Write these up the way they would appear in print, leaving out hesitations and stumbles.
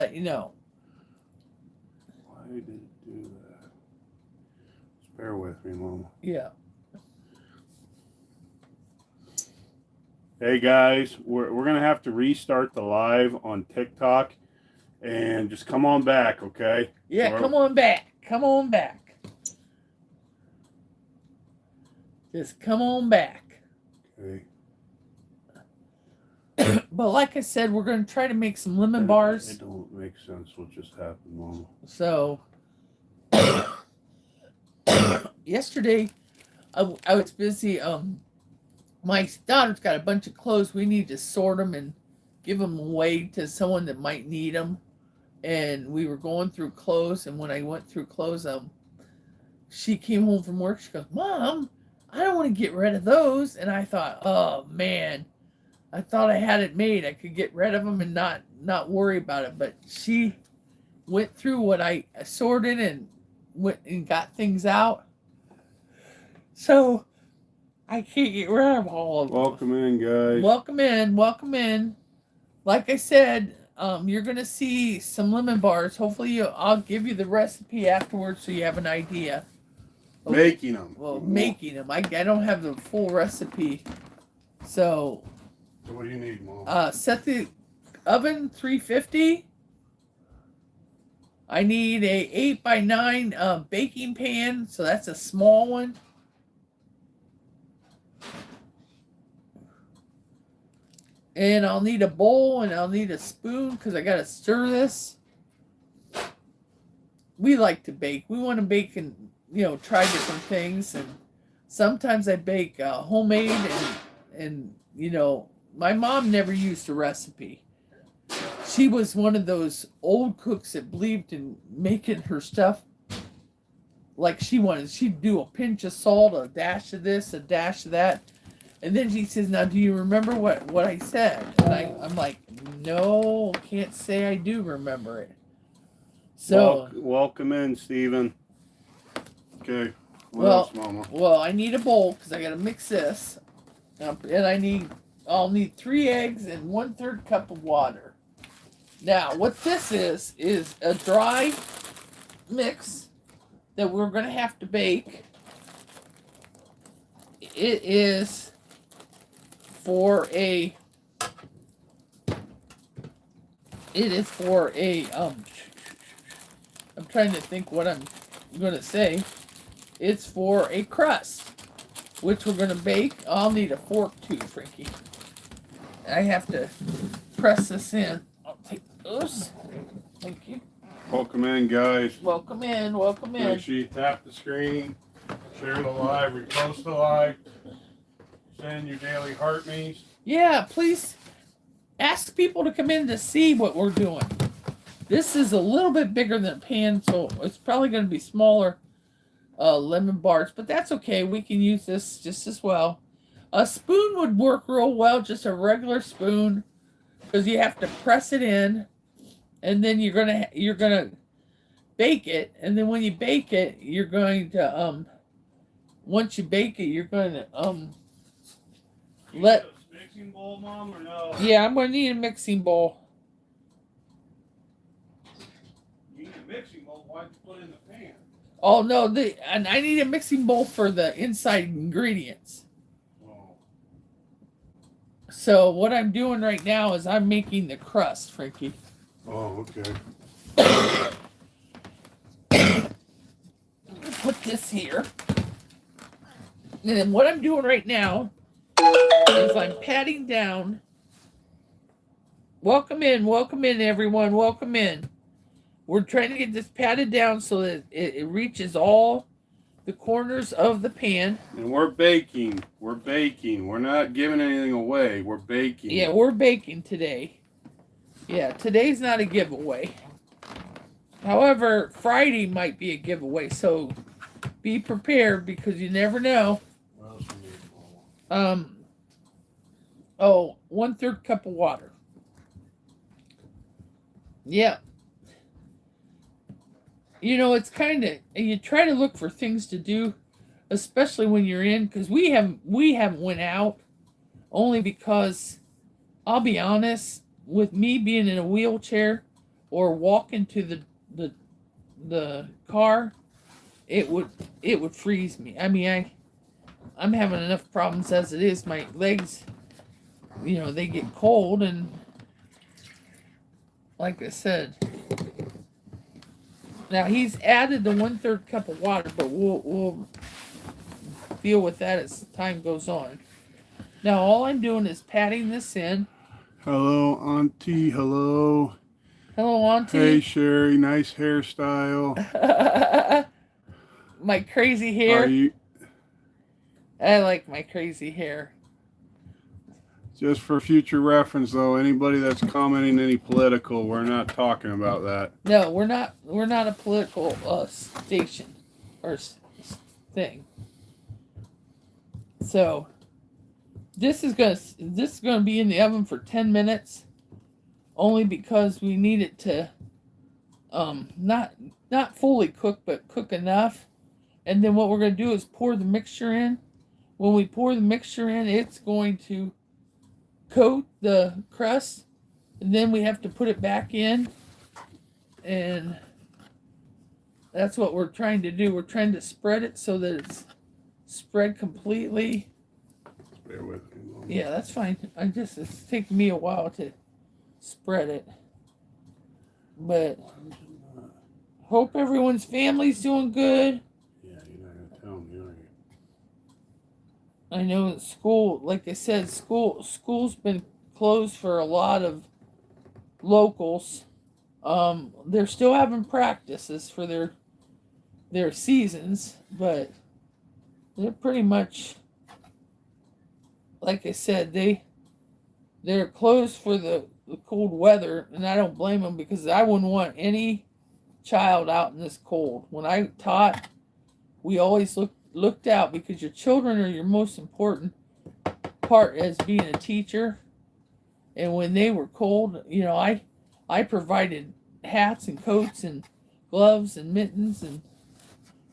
let you know. Why did it do that? Just bear with me, Mama. Yeah. Hey guys, we're gonna have to restart the live on TikTok, and just come on back, okay? Yeah, come on back. Come on back. Just come on back. Okay. But like I said, we're going to try to make some lemon bars. It don't make sense what just happened, Mama. So, yesterday, I was busy. My daughter's got a bunch of clothes. We need to sort them and give them away to someone that might need them. And we were going through clothes, and when I went through clothes, she came home from work. She goes, "Mom, I don't want to get rid of those." And I thought, oh man, I thought I had it made. I could get rid of them and not worry about it. But she went through what I sorted and went and got things out. So I can't get rid of all of them. Welcome in, guys. Welcome in. Welcome in. Like I said, you're gonna see some lemon bars. Hopefully, I'll give you the recipe afterwards so you have an idea. Making them. Well, making them. I don't have the full recipe. So what do you need, Mom? Set the oven 350. I need a 8x9 baking pan, so that's a small one. And I'll need a bowl and I'll need a spoon because I gotta stir this. We like to bake. We want to bake and try different things. And sometimes I bake homemade and my mom never used a recipe. She was one of those old cooks that believed in making her stuff like she wanted. She'd do a pinch of salt, a dash of this, a dash of that. And then she says, "Now, do you remember what I said?" And I'm like, "No, can't say I do remember it." So welcome in, Stephen. Okay. What well, else, Mama? Well, I need a bowl because I got to mix this, and I'll need 3 eggs and 1/3 cup of water. Now, what this is a dry mix that we're going to have to bake. It is for a I'm trying to think what I'm going to say. It's for a crust, which we're going to bake. I'll need a fork too, Frankie. I have to press this in. I'll take those. Thank you. Welcome in, guys. Welcome in. Welcome in. Make sure you tap the screen, share the live, repost the live, send your daily heart me's. Yeah, please ask people to come in to see what we're doing. This is a little bit bigger than a pan, so it's probably going to be smaller lemon bars, but that's okay. We can use this just as well. A spoon would work real well, just a regular spoon, because you have to press it in, and then you're gonna bake it, and then when you bake it, you're going to once you bake it, you're going to let. Mixing bowl, Mom, or no? Yeah, I'm going to need a mixing bowl. You need a mixing bowl. Why'd you put it in the pan? Oh no, and I need a mixing bowl for the inside ingredients. Oh. So what I'm doing right now is I'm making the crust, Frankie. Oh, okay. Put this here. And then what I'm doing right now is I'm patting down. Welcome in, everyone. Welcome in. We're trying to get this patted down so that it reaches all the corners of the pan. And we're baking. We're baking. We're not giving anything away. We're baking. Yeah, we're baking today. Yeah, today's not a giveaway. However, Friday might be a giveaway, so be prepared because you never know. What else you need? 1/3 cup of water. Yeah. It's kind of, you try to look for things to do, especially when you're in, because we haven't went out, only because, I'll be honest, with me being in a wheelchair, or walk into the car, it would freeze me. I mean, I'm having enough problems as it is. My legs, they get cold, and like I said, now he's added the 1/3 cup of water, but we'll deal with that as time goes on. Now all I'm doing is patting this in. Hello, Auntie. Hello. Hello, Auntie. Hey, Sherry. Nice hairstyle. My crazy hair. Are you I like my crazy hair. just for future reference, though? Anybody that's commenting any political, we're not talking about that. No, we're not. We're not a political station or thing. So this is gonna be in the oven for 10 minutes, only because we need it to not fully cook, but cook enough. And then what we're gonna do is pour the mixture in. When we pour the mixture in, it's going to coat the crust, and then we have to put it back in, and that's what we're trying to do. We're trying to spread it so that it's spread completely. Bear with me a moment. Yeah, that's fine. It's taking me a while to spread it. But hope everyone's family's doing good. Yeah, you're not gonna tell me, are you? I know school, like I said, school's been closed for a lot of locals. They're still having practices for their seasons, but they're pretty much, like I said, they're closed for the cold weather, and I don't blame them, because I wouldn't want any child out in this cold. When I taught, we always looked out, because your children are your most important part as being a teacher. And when they were cold, I provided hats and coats and gloves and mittens and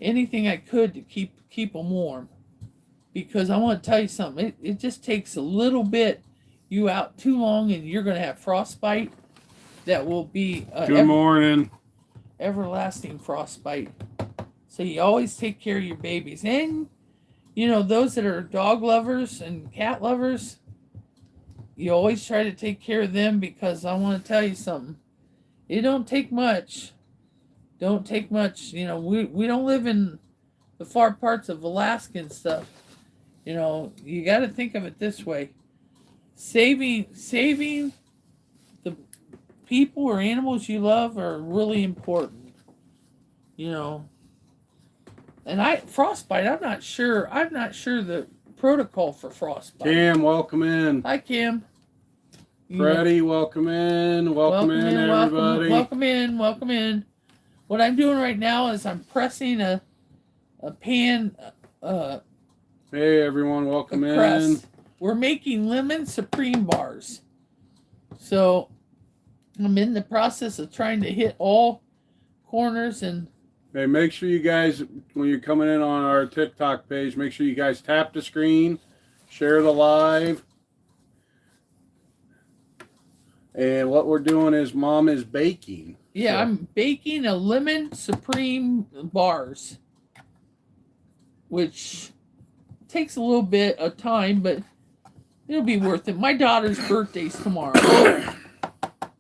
anything I could to keep them warm. Because I want to tell you something, it just takes a little bit. You out too long and you're going to have frostbite that will be Good morning. everlasting frostbite. So you always take care of your babies. And, those that are dog lovers and cat lovers, you always try to take care of them, because I want to tell you something. It don't take much. Don't take much. We don't live in the far parts of Alaska and stuff. You got to think of it this way. Saving the people or animals you love are really important. And frostbite, I'm not sure the protocol for frostbite. Cam, welcome in. Hi, Kim. Freddie, welcome in. Welcome in, everybody. Welcome in. What I'm doing right now is I'm pressing a pan. Hey, everyone, welcome in. Crust. We're making lemon supreme bars. So I'm in the process of trying to hit all corners. And hey, make sure you guys, when you're coming in on our TikTok page, make sure you guys tap the screen, share the live. And what we're doing is Mom is baking. Yeah, So I'm baking a lemon supreme bars, which takes a little bit of time, but it'll be worth it. My daughter's birthday's tomorrow.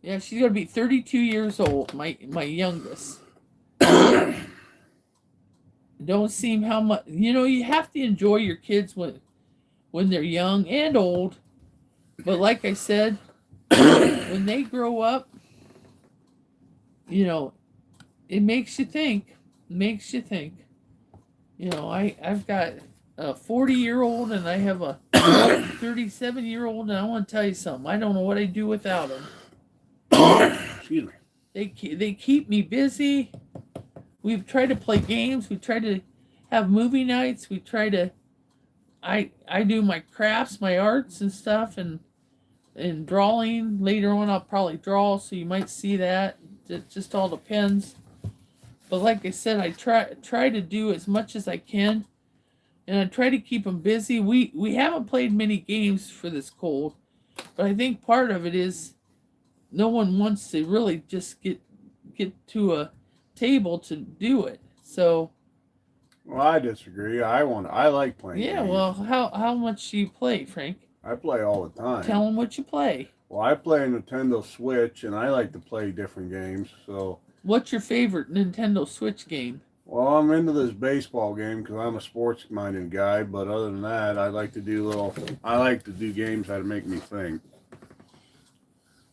Yeah, she's gonna be 32 years old. My youngest. Don't seem how much. You have to enjoy your kids when they're young and old. But like I said, when they grow up, it makes you think. I've got a 40-year-old and I have a 37-year-old, and I want to tell you something. I don't know what I'd do without them. excuse me. They keep me busy. We've tried to play games. We try to have movie nights. We try to. I do my crafts, my arts and stuff, and drawing. Later on, I'll probably draw, so you might see that. It just all depends. But like I said, I try to do as much as I can, and I try to keep them busy. We haven't played many games for this cold, but I think part of it is no one wants to really just get to a table to do it. So Well, I disagree. I like playing. yeah, games. well, how much do you play, Frank? I play all the time. Tell them what you play. Well, I play a Nintendo Switch, and I like to play different games. So, What's your favorite Nintendo Switch game? well, I'm into this baseball game because I'm a sports-minded guy. But other than that, I like to do games that make me think.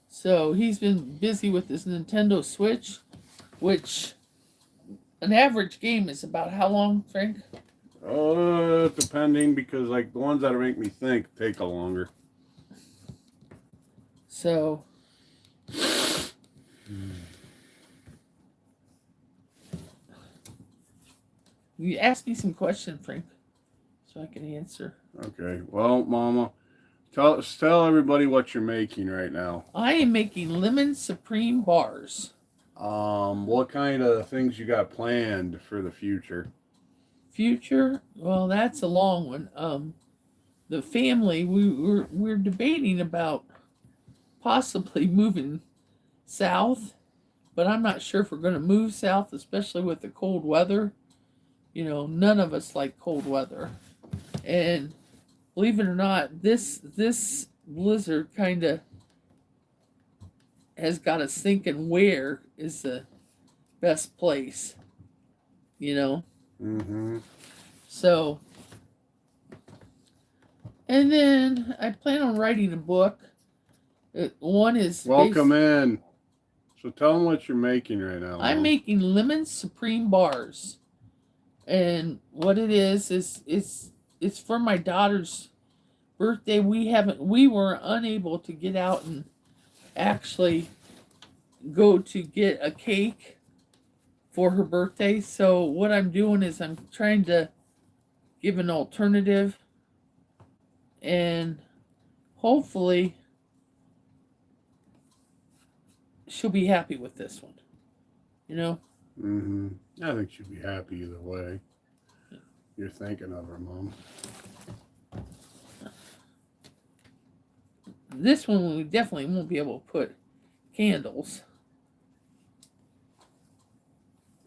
So he's been busy with his Nintendo Switch, which an average game is about how long, Frank? Depending, because like the ones that make me think take a longer. So you ask me some questions, Frank, so I can answer. Okay. Well, Mama, tell everybody what you're making right now. I am making lemon supreme bars. What kind of things you got planned for the future? Future? Well, that's a long one. The family we're debating about possibly moving south, but I'm not sure if we're going to move south, especially with the cold weather. You know, none of us like cold weather, and believe it or not, this blizzard kind of has got us thinking where is the best place. You know. Mm-hmm. So, and then I plan on writing a book. One is Welcome in. So tell them what you're making right now. I'm Mom. making lemon supreme bars, and what it is it's for my daughter's birthday. We were unable to get out and actually go to get a cake for her birthday. So what I'm doing is I'm trying to give an alternative, and hopefully she'll be happy with this one. You know? Mm-hmm. I think she'll be happy either way. You're thinking of her, Mom. This one we definitely won't be able to put candles.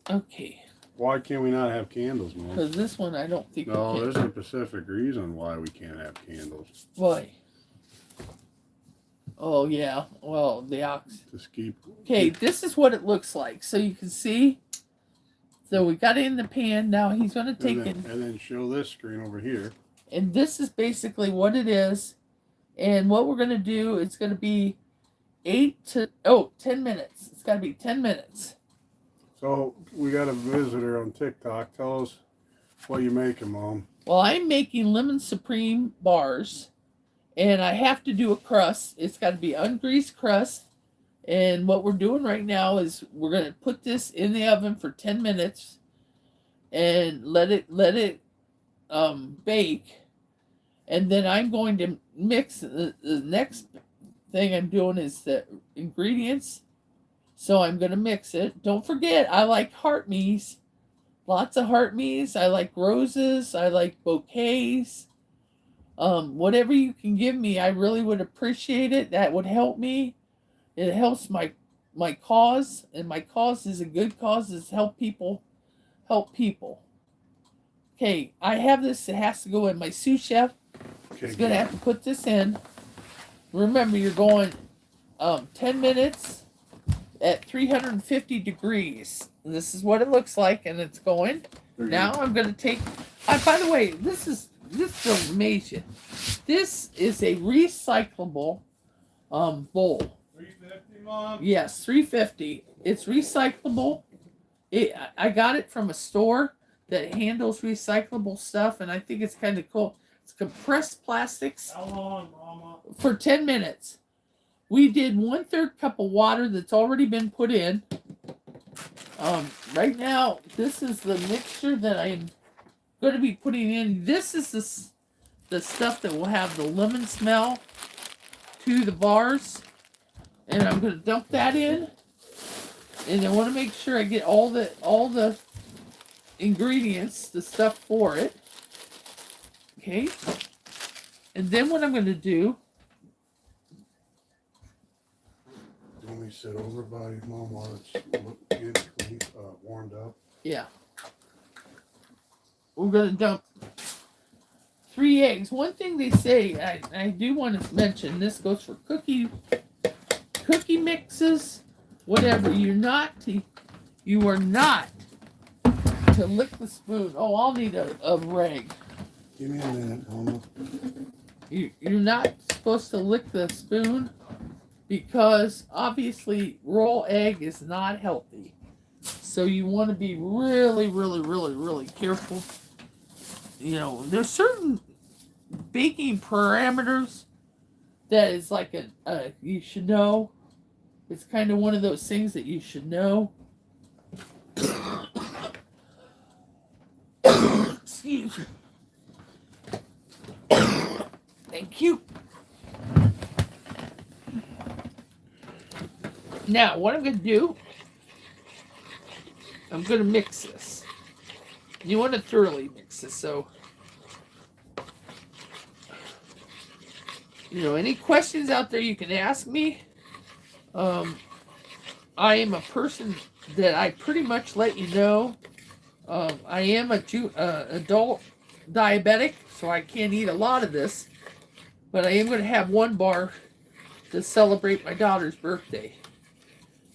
Okay. Why can't we not have candles, Mom? Because this one I don't think No, we can. there's a specific reason why we can't have candles. Why? Oh yeah. Well, the ox. Just keep. Okay, this is what it looks like. So you can see. So we got it in the pan. Now he's going to take it. And then show this screen over here. And this is basically what it is. And what we're going to do, it's going to be 10 minutes. It's got to be 10 minutes. So we got a visitor on TikTok. Tell us what you're making, Mom. Well, I'm making lemon supreme bars. And I have to do a crust. It's got to be ungreased crust. And what we're doing right now is we're going to put this in the oven for 10 minutes and let it bake. And then I'm going to mix. The next thing I'm doing is the ingredients. So I'm going to mix it. Don't forget, I like heart me's. Lots of heart me's. I like roses. I like bouquets. Whatever you can give me, I really would appreciate it. That would help me. It helps my cause, and my cause is a good cause. Is help people. Okay, I have this. It has to go in. My sous chef is going to have to put this in. Remember, you're going 10 minutes at 350 degrees. This is what it looks like, and it's going. Now I'm going to take. By the way, this will amaze you. This is a recyclable bowl. 350, Mom? Yes, 350. It's recyclable. I got it from a store that handles recyclable stuff, and I think it's kind of cool. It's compressed plastics. How long, Mama? For 10 minutes. We did 1/3 cup of water that's already been put in. Right now, this is the mixture that I'm going to be putting in. This is the stuff that will have the lemon smell to the bars. And I'm going to dump that in. And I want to make sure I get all the ingredients, the stuff for it. Okay. And then what I'm going to do. Let me sit over by Mom while it's Yeah. We're gonna dump 3 eggs. One thing they say, I do want to mention, this goes for cookie mixes, whatever. You are not to lick the spoon. Oh, I'll need a rag. Give me a minute, Mama. You're not supposed to lick the spoon because obviously raw egg is not healthy. So you want to be really, really, really, really careful. You know, there's certain baking parameters that is like you should know. It's kind of one of those things that you should know. Excuse me. Thank you. Now, what I'm going to do, I'm going to mix this. You want to thoroughly mix this, so, you know, any questions out there you can ask me. I am a person that I pretty much let you know. I am a adult diabetic, so I can't eat a lot of this. But I am going to have 1 bar to celebrate my daughter's birthday.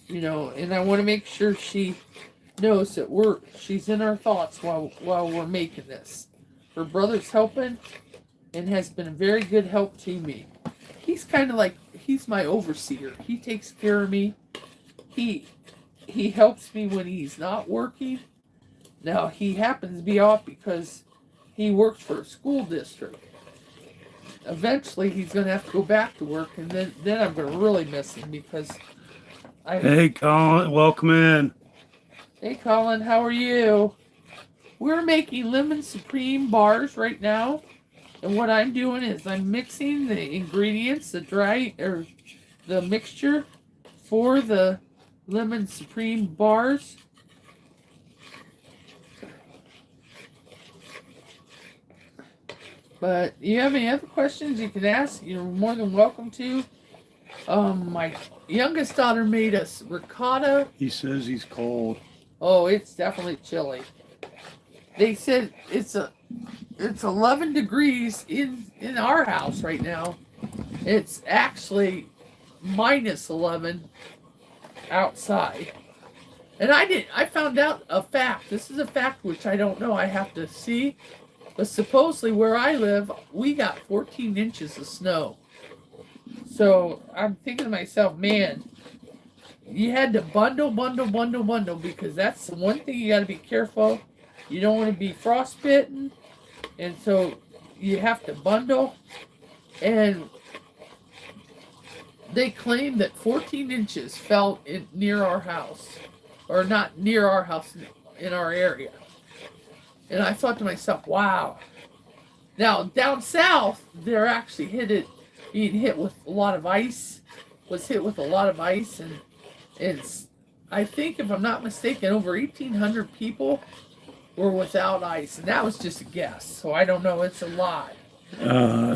You know, and I want to make sure she knows that she's in our thoughts while we're making this. Her brother's helping and has been a very good help to me. He's kind of like, he's my overseer. He takes care of me. He helps me when he's not working. Now, he happens to be off because he works for a school district. Eventually, he's going to have to go back to work, and then I'm going to really miss him because Hey, Colin, welcome in. Hey, Colin, how are you? We're making lemon supreme bars right now, and what I'm doing is I'm mixing the ingredients, the mixture for the lemon supreme bars. But you have any other questions you can ask, you're more than welcome to. My youngest daughter made us ricotta. He says he's cold. Oh, it's definitely chilly. They said it's 11 degrees in our house right now. It's actually minus 11 outside. And I found out a fact. This is a fact which I don't know. I have to see. But supposedly where I live, we got 14 inches of snow. So I'm thinking to myself, man, you had to bundle because that's the one thing you got to be careful. You don't want to be frostbitten. And so you have to bundle. And they claim that 14 inches fell near our house. Or not near our house, in our area. And I thought to myself, wow. Now, down south, they're actually being hit with a lot of ice. Was hit with a lot of ice. And it's, I think, if I'm not mistaken, over 1,800 people were without ice. And that was just a guess. So I don't know. It's a lie.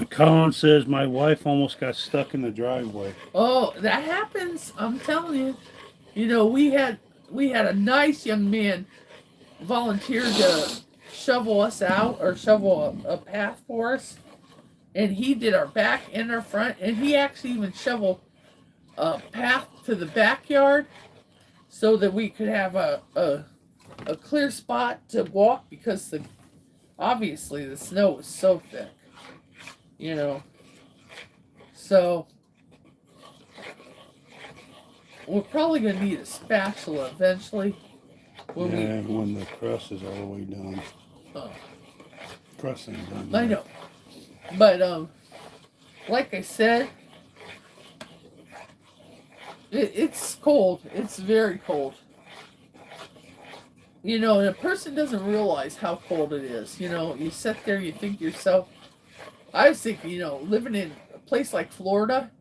Colin says my wife almost got stuck in the driveway. Oh, that happens. I'm telling you. You know, we had a nice young man volunteer to shovel us out or shovel a path for us. And he did our back and our front. And he actually even shoveled a path to the backyard so that we could have a clear spot to walk because obviously the snow was so thick. You know. So we're probably going to need a spatula eventually. When the crust is all the way done. Crust ain't done. I know. But, like I said, it's cold. It's very cold. You know, and a person doesn't realize how cold it is. You know, you sit there, you think to yourself, I was thinking, you know, living in a place like Florida,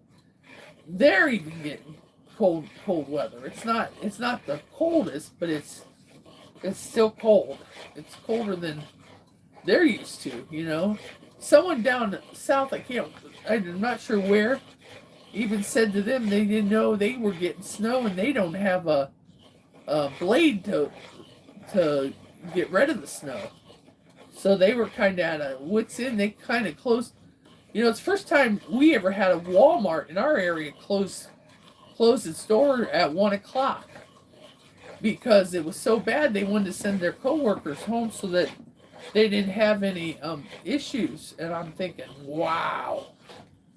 they're even getting cold weather. It's not the coldest, but it's still cold. It's colder than they're used to, you know. Someone down south, I'm not sure where, even said to them they didn't know they were getting snow and they don't have a blade to to get rid of the snow. So they were kind of at a wit's end. They kind of closed. You know, it's the first time we ever had a Walmart in our area close its door at 1 o'clock because it was so bad. They wanted to send their coworkers home so that they didn't have any issues. And I'm thinking, wow,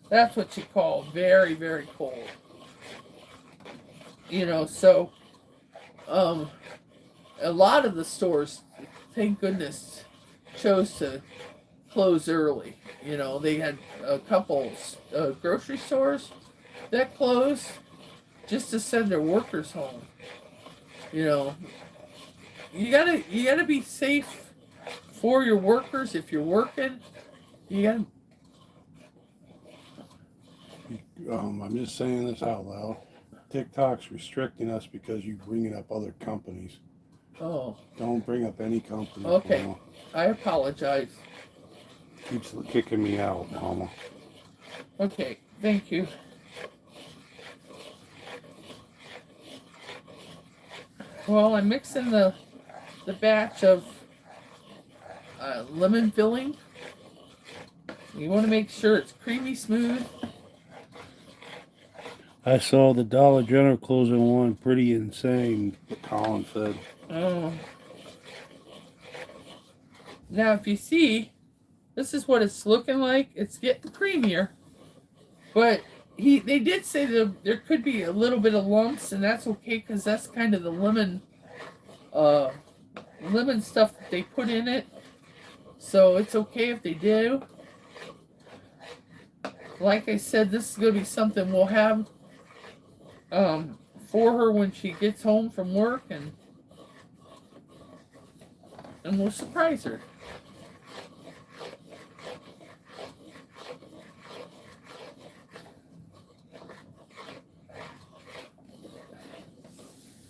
that's what you call very, very cold. You know, so a lot of the stores, thank goodness, chose to close early. You know, they had a couple grocery stores that closed just to send their workers home. You know, you gotta be safe for your workers if you're working. You gotta. I'm just saying this out loud. TikTok's restricting us because you're bringing up other companies. Oh. Don't bring up any company. Okay. Mama. I apologize. Keeps kicking me out, Mama. Okay. Thank you. Well, I'm mixing the batch of lemon filling. You want to make sure it's creamy smooth. I saw the Dollar General closing one pretty insane, Colin said. Oh. Now, if you see, this is what it's looking like. It's getting creamier. But they did say that there could be a little bit of lumps, and that's okay because that's kind of the lemon stuff that they put in it. So it's okay if they do. Like I said, this is going to be something we'll have for her when she gets home from work, and we'll surprise her.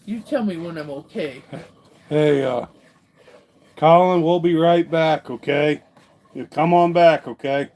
You tell me when I'm okay. Hey, Colin, we'll be right back, okay? You come on back, okay?